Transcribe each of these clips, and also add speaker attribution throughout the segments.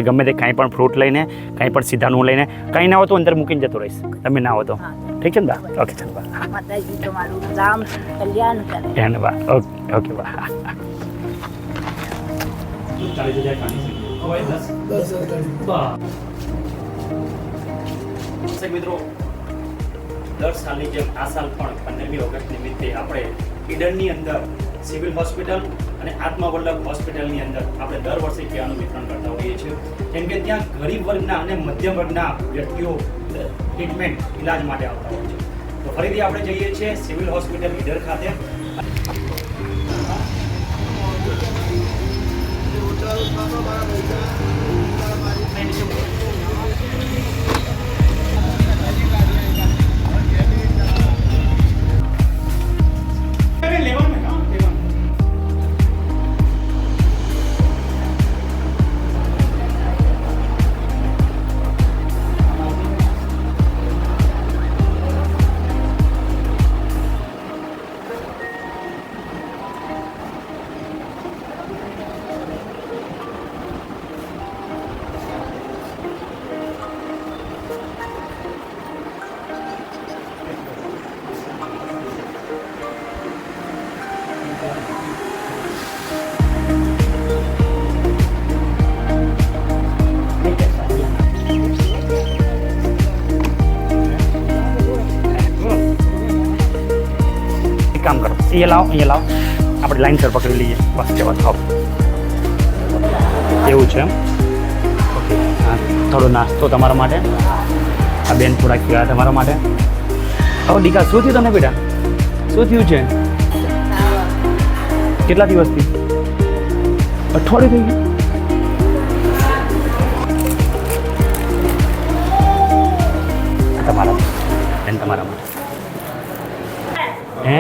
Speaker 1: ગમે તે કાંઈ પણ ફ્રૂટ લઈને કાંઈ પણ સીધાનું લઈને કંઈ ના હોય તો અંદર મૂકીને જતો રહીશ તમે ના હો તો ઠીક છે ને બા ઓકે ચાલ બા
Speaker 2: માતાજી તમારું રામ કલ્યાણ કરે
Speaker 1: એને બા ઓકે ઓકે બા મિત્રો દર સાલની જેમ આ સાલ પણ 15મી ઓગસ્ટ નિમિત્તે આપણે ઈડનની અંદર સિવિલ હોસ્પિટલ અને આત્મવલ્લભ હોસ્પિટલની અંદર આપણે દર વર્ષે કેળાનું વિતરણ કરતા હોઈએ છીએ કેમ કે ત્યાં ગરીબ વર્ગના અને મધ્યમ વર્ગના વ્યક્તિઓ ટ્રીટમેન્ટ ઇલાજ માટે આવતા હોય છે તો ફરીથી આપણે જઈએ છીએ સિવિલ હોસ્પિટલ ઈડર ખાતે કામ કરો અહીંયા લાવો આપણે લાઈન સર પકડી લઈએ બસ જવા થાવ એવું છે એમ ઓકે હા થોડો નાસ્તો તમારા માટે આ બેન થોડાક પીવા તમારા માટે હવે દીકા શું થયું તને બેટા શું થયું છે કેટલા દિવસથી અઠવાડિયું થઈ ગયું તમારા બેન તમારા માટે હે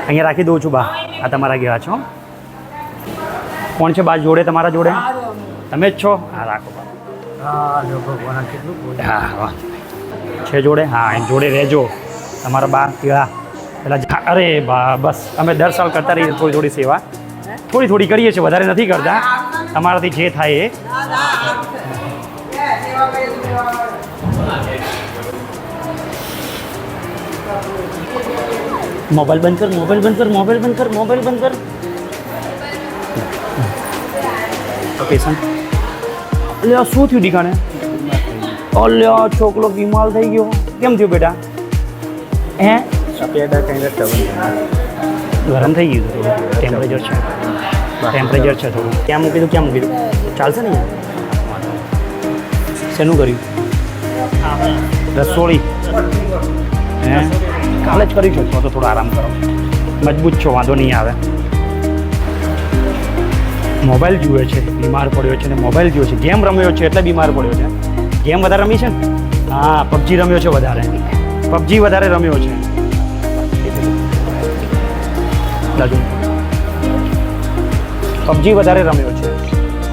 Speaker 1: અહીંયા રાખી દઉં છું બા આ તમારા ગયા છો કોણ છે બા જોડે તમારા જોડે તમે જ છો હા રાખો બા હા વાહ છે જોડે હા એમ જોડે રહેજો તમારા બા કેળા પેલા અરે બા બસ અમે દર સાલ કરતા રહીએ થોડી થોડી સેવા થોડી કરીએ છીએ વધારે નથી કરતા તમારાથી જે થાય એ મોબાઈલ બંધ કર પેશન્ટ અલ્યા શું થયું દીકાને અલ્યા છોકરો બીમાર થઈ ગયો કેમ થયું બેટા હે ગરમ થઈ ગયું ટેમ્પરેચર છે થોડું ક્યાં મૂકી દઉં ચાલશે ને શેનું કર્યું રસોડી હે કાલે જ કરી શકશો તો થોડો આરામ કરો મજબૂત છો વાંધો નહીં આવે મોબાઈલ જુએ છે બીમાર પડ્યો છે ને મોબાઈલ જુએ છે ગેમ રમ્યો છે એટલે બીમાર પડ્યો છે ગેમ વધારે રમી છે ને હા પબજી રમ્યો છે વધારે રમ્યો છે પબજી વધારે રમ્યો છે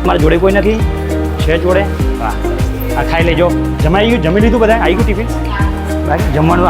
Speaker 1: મારા જોડે કોઈ નથી છે જોડે હા આ ખાઈ લેજો જમી લીધું બધા આવી ગયું ટિફિન જમવાનું